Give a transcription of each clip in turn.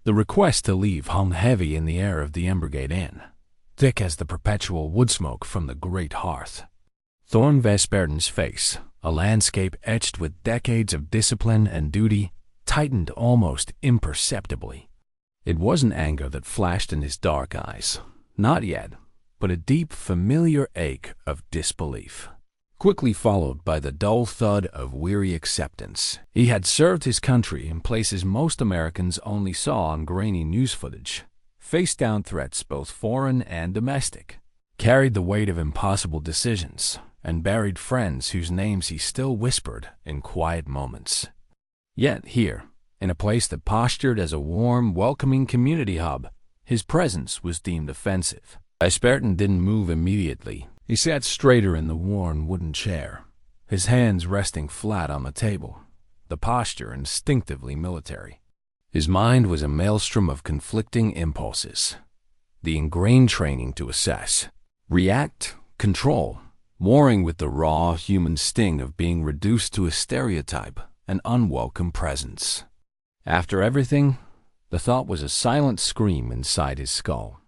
The request to leave hung heavy in the air of the Embergate Inn, thick as the perpetual wood smoke from the great hearth. Thorne Vespertin's face, a landscape etched with decades of discipline and duty, tightened almost imperceptibly. It wasn't anger that flashed in his dark eyes, not yet, but a deep, familiar ache of disbelief, quickly followed by the dull thud of weary acceptance. He had served his country in places most Americans only saw on grainy news footage, faced down threats both foreign and domestic, carried the weight of impossible decisions, and buried friends whose names he still whispered in quiet moments. Yet here, in a place that postured as a warm, welcoming community hub, his presence was deemed offensive. Vespertin didn't move immediately. He sat straighter in the worn wooden chair, his hands resting flat on the table, the posture instinctively military. His mind was a maelstrom of conflicting impulses, the ingrained training to assess, react, control, warring with the raw human sting of being reduced to a stereotype, an unwelcome presence. After everything, the thought was a silent scream inside his skull.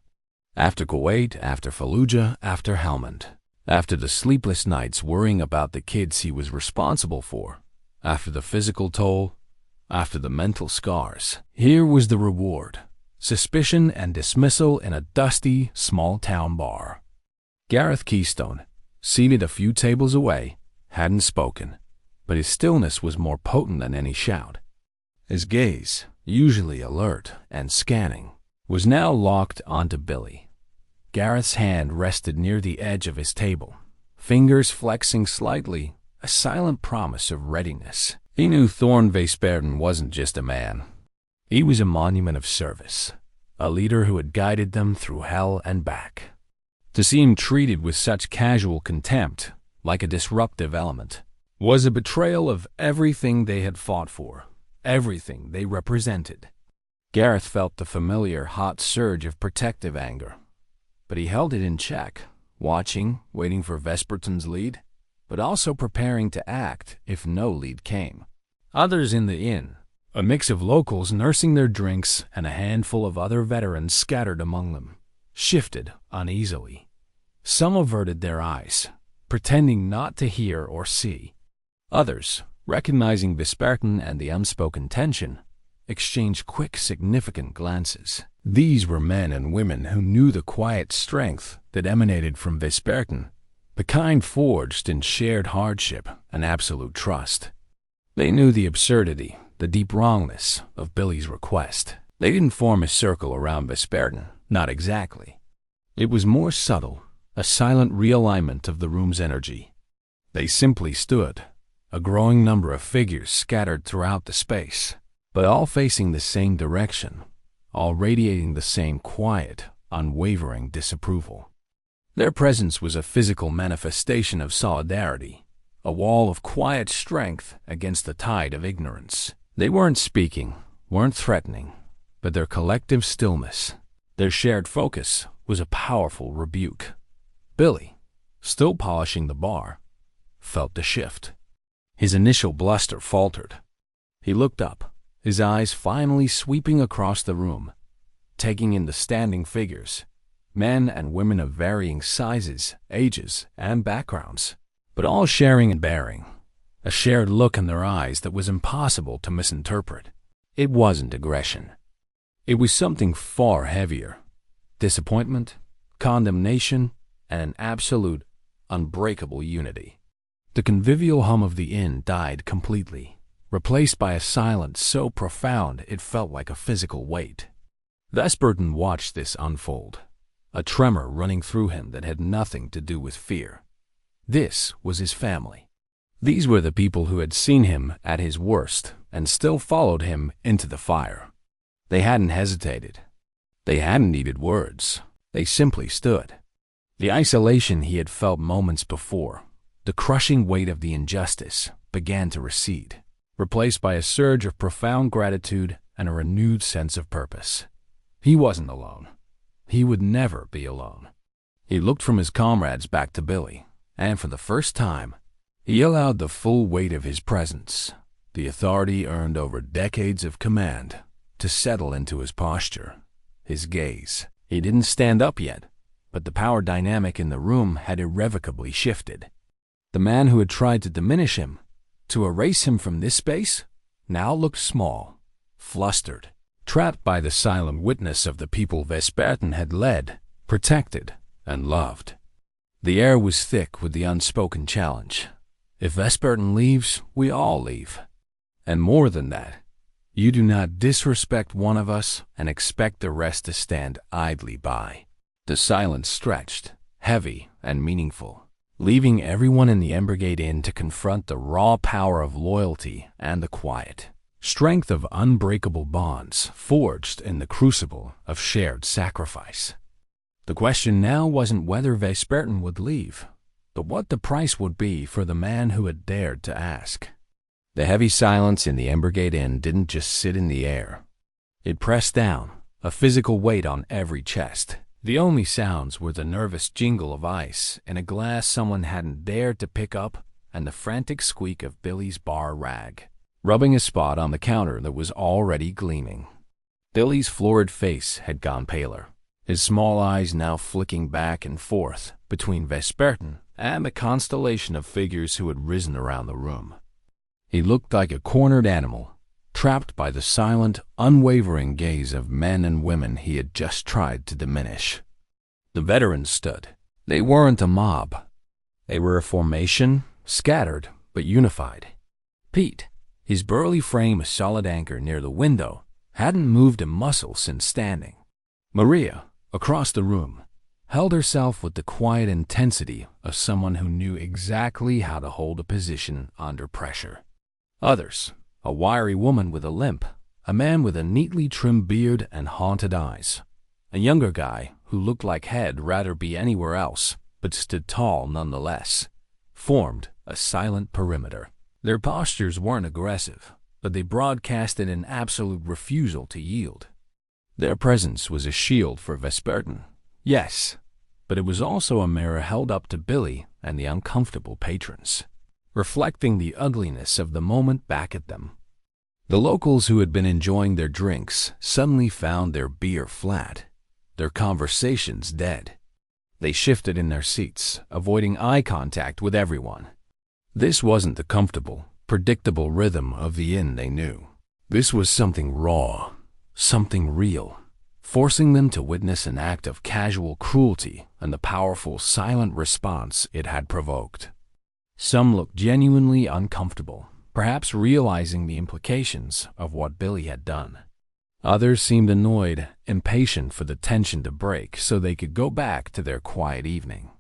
After Kuwait, after Fallujah, after Helmand, after the sleepless nights worrying about the kids he was responsible for, after the physical toll, after the mental scars, here was the reward: suspicion and dismissal in a dusty, small-town bar. Gareth Keystone, seated a few tables away, hadn't spoken, but his stillness was more potent than any shout. His gaze, usually alert and scanning, was now locked onto Billy. Gareth's hand rested near the edge of his table, fingers flexing slightly, a silent promise of readiness. He knew Thorne Vespertin wasn't just a man. He was a monument of service, a leader who had guided them through hell and back. To see him treated with such casual contempt, like a disruptive element, was a betrayal of everything they had fought for, everything they represented. Gareth felt the familiar hot surge of protective anger, but he held it in check, watching, waiting for Vespertin's lead, but also preparing to act if no lead came. Others in the inn, a mix of locals nursing their drinks and a handful of other veterans scattered among them, shifted uneasily. Some averted their eyes, pretending not to hear or see. Others, recognizing Vespertin and the unspoken tension, exchanged quick, significant glances. These were men and women who knew the quiet strength that emanated from Vespertin, the kind forged in shared hardship and absolute trust. They knew the absurdity, the deep wrongness of Billy's request. They didn't form a circle around Vespertin, not exactly. It was more subtle, a silent realignment of the room's energy. They simply stood, a growing number of figures scattered throughout the space, but all facing the same direction, all radiating the same quiet, unwavering disapproval. Their presence was a physical manifestation of solidarity, a wall of quiet strength against the tide of ignorance. They weren't speaking, weren't threatening, but their collective stillness, their shared focus, was a powerful rebuke. Billy, still polishing the bar, felt the shift. His initial bluster faltered. He looked up, his eyes finally sweeping across the room, taking in the standing figures, men and women of varying sizes, ages, and backgrounds, but all sharing and bearing a shared look in their eyes that was impossible to misinterpret. It wasn't aggression. It was something far heavier: disappointment, condemnation, and an absolute, unbreakable unity. The convivial hum of the inn died completely, replaced by a silence so profound it felt like a physical weight. Vespertin watched this unfold, a tremor running through him that had nothing to do with fear. This was his family. These were the people who had seen him at his worst and still followed him into the fire. They hadn't hesitated. They hadn't needed words. They simply stood. The isolation he had felt moments before, the crushing weight of the injustice, began to recede, replaced by a surge of profound gratitude and a renewed sense of purpose. He wasn't alone. He would never be alone. He looked from his comrades back to Billy, and for the first time, he allowed the full weight of his presence, the authority earned over decades of command, to settle into his posture, his gaze. He didn't stand up yet, but the power dynamic in the room had irrevocably shifted. The man who had tried to diminish him, to erase him from this space, now looked small, flustered, trapped by the silent witness of the people Vespertin had led, protected, and loved. The air was thick with the unspoken challenge. If Vespertin leaves, we all leave. And more than that, you do not disrespect one of us and expect the rest to stand idly by. The silence stretched, heavy and meaningful, leaving everyone in the Embrigade Inn to confront the raw power of loyalty and the quiet strength of unbreakable bonds forged in the crucible of shared sacrifice. The question now wasn't whether Vespertin would leave, but what the price would be for the man who had dared to ask. The heavy silence in the Embrigade Inn didn't just sit in the air. It pressed down, a physical weight on every chest. The only sounds were the nervous jingle of ice in a glass someone hadn't dared to pick up and the frantic squeak of Billy's bar rag, rubbing a spot on the counter that was already gleaming. Billy's florid face had gone paler, his small eyes now flicking back and forth between Vespertin and the constellation of figures who had risen around the room. He looked like a cornered animal, trapped by the silent, unwavering gaze of men and women he had just tried to diminish. The veterans stood. They weren't a mob. They were a formation, scattered but unified. Pete, his burly frame a solid anchor near the window, hadn't moved a muscle since standing. Maria, across the room, held herself with the quiet intensity of someone who knew exactly how to hold a position under pressure. Others, a wiry woman with a limp, a man with a neatly trimmed beard and haunted eyes, a younger guy who looked like he'd rather be anywhere else but stood tall nonetheless, formed a silent perimeter. Their postures weren't aggressive, but they broadcasted an absolute refusal to yield. Their presence was a shield for Vespertin, yes, but it was also a mirror held up to Billy and the uncomfortable patrons, reflecting the ugliness of the moment back at them. The locals who had been enjoying their drinks suddenly found their beer flat, their conversations dead. They shifted in their seats, avoiding eye contact with everyone. This wasn't the comfortable, predictable rhythm of the inn they knew. This was something raw, something real, forcing them to witness an act of casual cruelty and the powerful, silent response it had provoked. Some looked genuinely uncomfortable, perhaps realizing the implications of what Billy had done. Others seemed annoyed, impatient for the tension to break so they could go back to their quiet evening.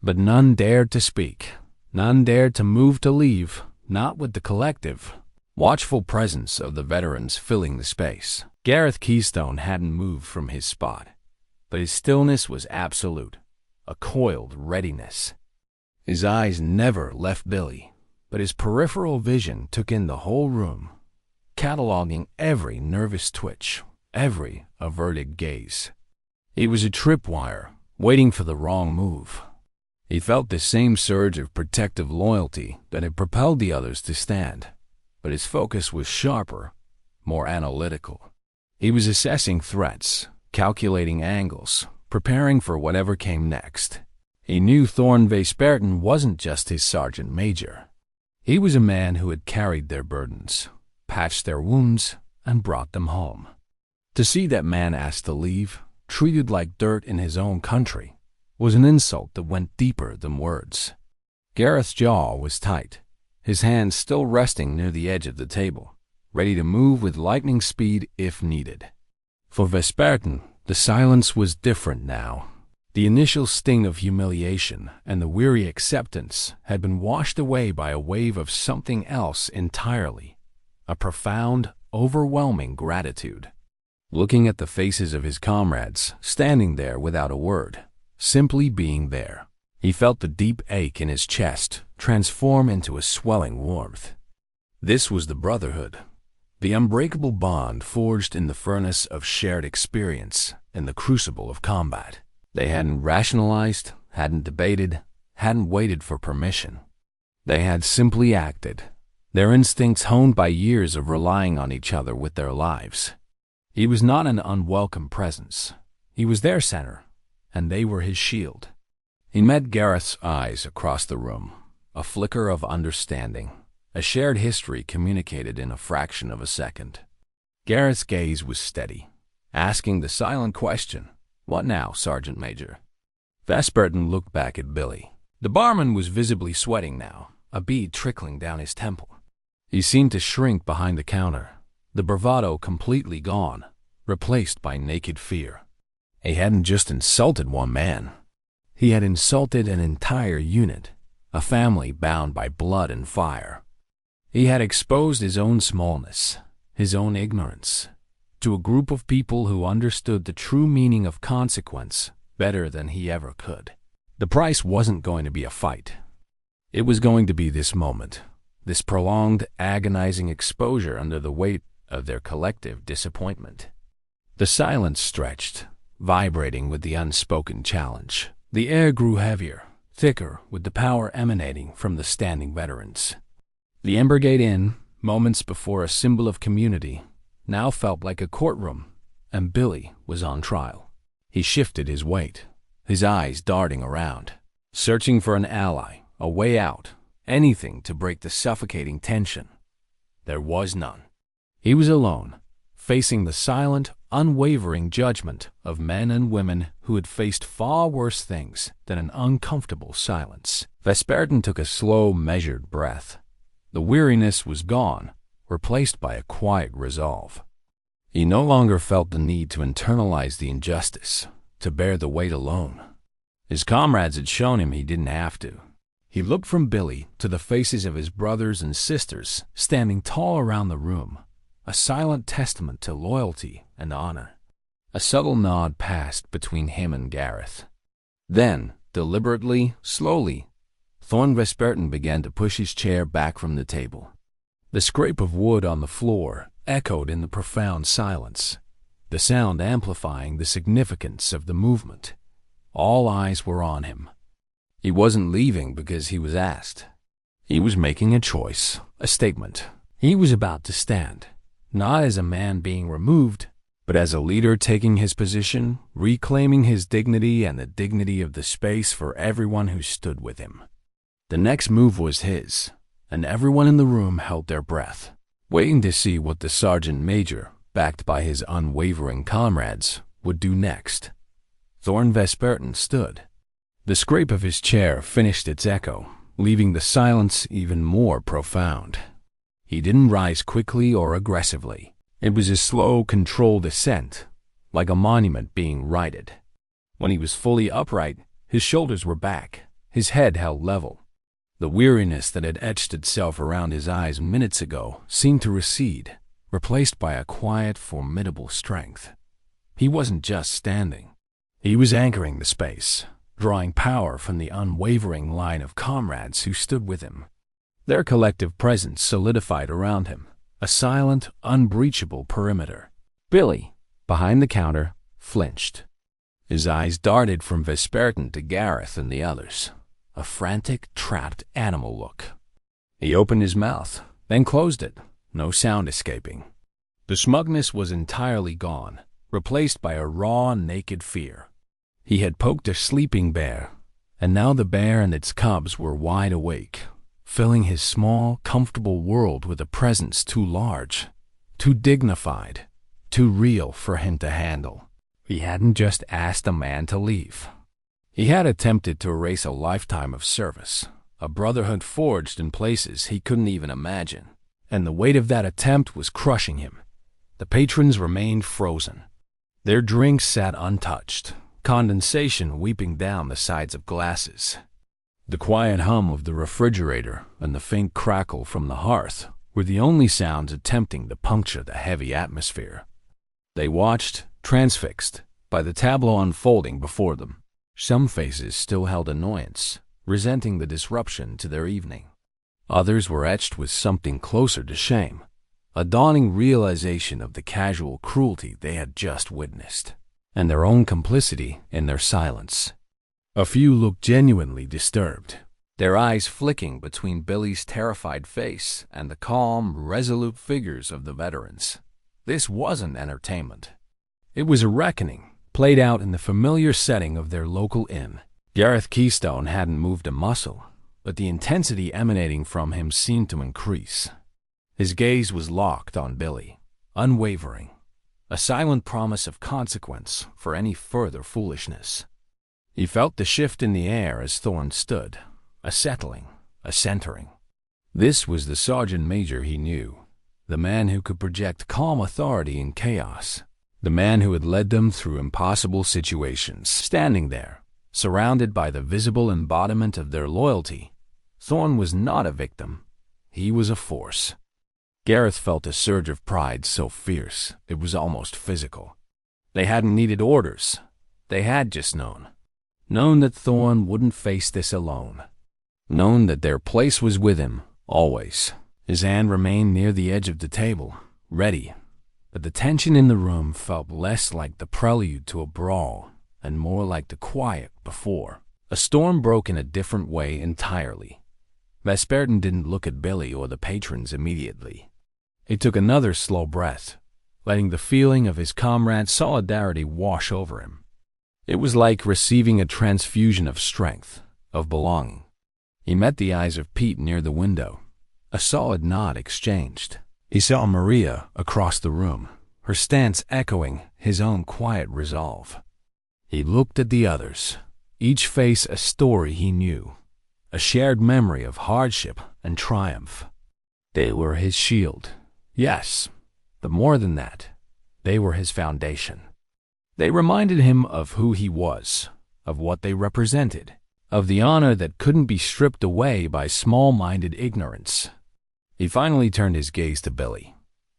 But none dared to speak. None dared to move to leave, not with the collective, watchful presence of the veterans filling the space. Gareth Keystone hadn't moved from his spot, but his stillness was absolute, a coiled readiness. His eyes never left Billy, but his peripheral vision took in the whole room, cataloging every nervous twitch, every averted gaze. He was a tripwire, waiting for the wrong move. He felt the same surge of protective loyalty that had propelled the others to stand, but his focus was sharper, more analytical. He was assessing threats, calculating angles, preparing for whatever came next. He knew Thorn Vespertin wasn't just his sergeant major. He was a man who had carried their burdens, patched their wounds, and brought them home. To see that man asked to leave, treated like dirt in his own country, was an insult that went deeper than words. Gareth's jaw was tight, his hands still resting near the edge of the table, ready to move with lightning speed if needed. For Vespertin, the silence was different now. The initial sting of humiliation and the weary acceptance had been washed away by a wave of something else entirely, a profound, overwhelming gratitude. Looking at the faces of his comrades, standing there without a word, simply being there, he felt the deep ache in his chest transform into a swelling warmth. This was the brotherhood, the unbreakable bond forged in the furnace of shared experience and the crucible of combat. They hadn't rationalized, hadn't debated, hadn't waited for permission. They had simply acted, their instincts honed by years of relying on each other with their lives. He was not an unwelcome presence. He was their center, and they were his shield. He met Gareth's eyes across the room, a flicker of understanding, a shared history communicated in a fraction of a second. Gareth's gaze was steady, asking the silent question, "What now, Sergeant Major?" Vesperton looked back at Billy. The barman was visibly sweating now, a bead trickling down his temple. He seemed to shrink behind the counter, the bravado completely gone, replaced by naked fear. He hadn't just insulted one man. He had insulted an entire unit, a family bound by blood and fire. He had exposed his own smallness, his own ignorance, to a group of people who understood the true meaning of consequence better than he ever could. The price wasn't going to be a fight. It was going to be this moment, this prolonged, agonizing exposure under the weight of their collective disappointment. The silence stretched, vibrating with the unspoken challenge. The air grew heavier, thicker with the power emanating from the standing veterans. The Embergate Inn, moments before a symbol of community, now felt like a courtroom, and Billy was on trial. He shifted his weight, his eyes darting around, searching for an ally, a way out, anything to break the suffocating tension. There was none. He was alone, facing the silent, unwavering judgment of men and women who had faced far worse things than an uncomfortable silence. Vesperton took a slow, measured breath. The weariness was gone, replaced by a quiet resolve. He no longer felt the need to internalize the injustice, to bear the weight alone. His comrades had shown him he didn't have to. He looked from Billy to the faces of his brothers and sisters standing tall around the room, a silent testament to loyalty and honor. A subtle nod passed between him and Gareth. Then, deliberately, slowly, Thorn Vesperton began to push his chair back from the table. The scrape of wood on the floor echoed in the profound silence, the sound amplifying the significance of the movement. All eyes were on him. He wasn't leaving because he was asked. He was making a choice, a statement. He was about to stand, not as a man being removed, but as a leader taking his position, reclaiming his dignity and the dignity of the space for everyone who stood with him. The next move was his, and everyone in the room held their breath, waiting to see what the sergeant major, backed by his unwavering comrades, would do next. Thorn Vesperton stood. The scrape of his chair finished its echo, leaving the silence even more profound. He didn't rise quickly or aggressively. It was a slow, controlled ascent, like a monument being righted. When he was fully upright, his shoulders were back, his head held level. The weariness that had etched itself around his eyes minutes ago seemed to recede, replaced by a quiet, formidable strength. He wasn't just standing. He was anchoring the space, drawing power from the unwavering line of comrades who stood with him. Their collective presence solidified around him, a silent, unbreachable perimeter. Billy, behind the counter, flinched. His eyes darted from Vesperton to Gareth and the others, a frantic, trapped animal look. He opened his mouth, then closed it, no sound escaping. The smugness was entirely gone, replaced by a raw, naked fear. He had poked a sleeping bear, and now the bear and its cubs were wide awake, filling his small, comfortable world with a presence too large, too dignified, too real for him to handle. He hadn't just asked a man to leave. He had attempted to erase a lifetime of service, a brotherhood forged in places he couldn't even imagine, and the weight of that attempt was crushing him. The patrons remained frozen. Their drinks sat untouched, condensation weeping down the sides of glasses. The quiet hum of the refrigerator and the faint crackle from the hearth were the only sounds attempting to puncture the heavy atmosphere. They watched, transfixed, by the tableau unfolding before them. Some faces still held annoyance, resenting the disruption to their evening. Others were etched with something closer to shame, a dawning realization of the casual cruelty they had just witnessed, and their own complicity in their silence. A few looked genuinely disturbed, their eyes flicking between Billy's terrified face and the calm, resolute figures of the veterans. This wasn't entertainment. It was a reckoning, played out in the familiar setting of their local inn. Gareth Keystone hadn't moved a muscle, but the intensity emanating from him seemed to increase. His gaze was locked on Billy, unwavering, a silent promise of consequence for any further foolishness. He felt the shift in the air as Thorne stood, a settling, a centering. This was the sergeant major he knew, the man who could project calm authority in chaos, the man who had led them through impossible situations. Standing there, surrounded by the visible embodiment of their loyalty, Thorne was not a victim. He was a force. Gareth felt a surge of pride so fierce it was almost physical. They hadn't needed orders. They had just known. Known that Thorne wouldn't face this alone. Known that their place was with him, always. His hand remained near the edge of the table, ready. But the tension in the room felt less like the prelude to a brawl and more like the quiet before. A storm broke in a different way entirely. Vespertin didn't look at Billy or the patrons immediately. He took another slow breath, letting the feeling of his comrades' solidarity wash over him. It was like receiving a transfusion of strength, of belonging. He met the eyes of Pete near the window. A solid nod exchanged. He saw Maria across the room, her stance echoing his own quiet resolve. He looked at the others, each face a story he knew, a shared memory of hardship and triumph. They were his shield. Yes, but more than that, they were his foundation. They reminded him of who he was, of what they represented, of the honor that couldn't be stripped away by small-minded ignorance. He finally turned his gaze to Billy.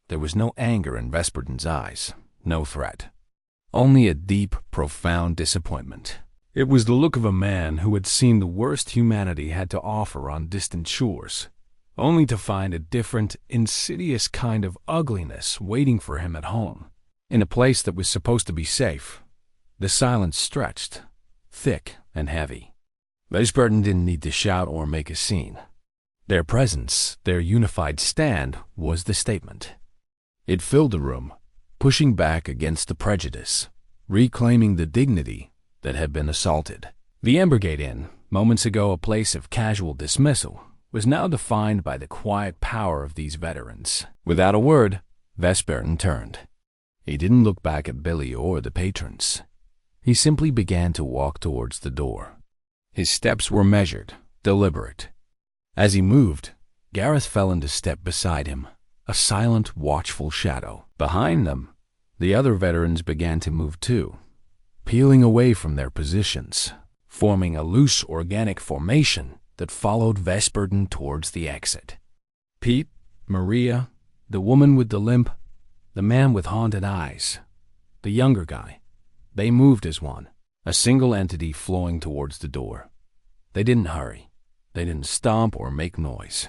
There was no anger in Vespertin's eyes, no threat. Only a deep, profound disappointment. It was the look of a man who had seen the worst humanity had to offer on distant shores, only to find a different, insidious kind of ugliness waiting for him at home. In a place that was supposed to be safe, the silence stretched, thick and heavy. Vespertin didn't need to shout or make a scene. Their presence, their unified stand, was the statement. It filled the room, pushing back against the prejudice, reclaiming the dignity that had been assaulted. The Embergate Inn, moments ago a place of casual dismissal, was now defined by the quiet power of these veterans. Without a word, Vespertin turned. He didn't look back at Billy or the patrons. He simply began to walk towards the door. His steps were measured, deliberate. As he moved, Gareth fell into step beside him, a silent, watchful shadow. Behind them, the other veterans began to move too, peeling away from their positions, forming a loose, organic formation that followed Vespertin towards the exit. Pete, Maria, the woman with the limp, the man with haunted eyes, the younger guy, they moved as one, a single entity flowing towards the door. They didn't hurry. They didn't stomp or make noise.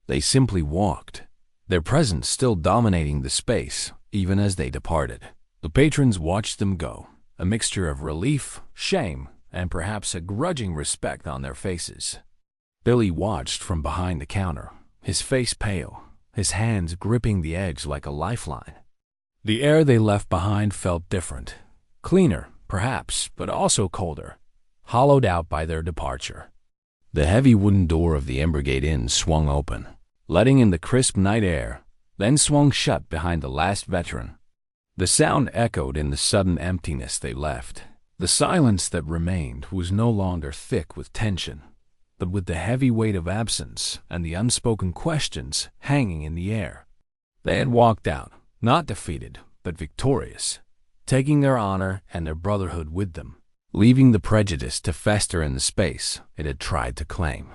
They simply walked, their presence still dominating the space even as they departed. The patrons watched them go, a mixture of relief, shame, and perhaps a grudging respect on their faces. Billy watched from behind the counter, his face pale, his hands gripping the edge like a lifeline. The air they left behind felt different, cleaner, perhaps, but also colder, hollowed out by their departure. The heavy wooden door of the Embergate Inn swung open, letting in the crisp night air, then swung shut behind the last veteran. The sound echoed in the sudden emptiness they left. The silence that remained was no longer thick with tension, but with the heavy weight of absence and the unspoken questions hanging in the air. They had walked out, not defeated, but victorious, taking their honor and their brotherhood with them, leaving the prejudice to fester in the space it had tried to claim.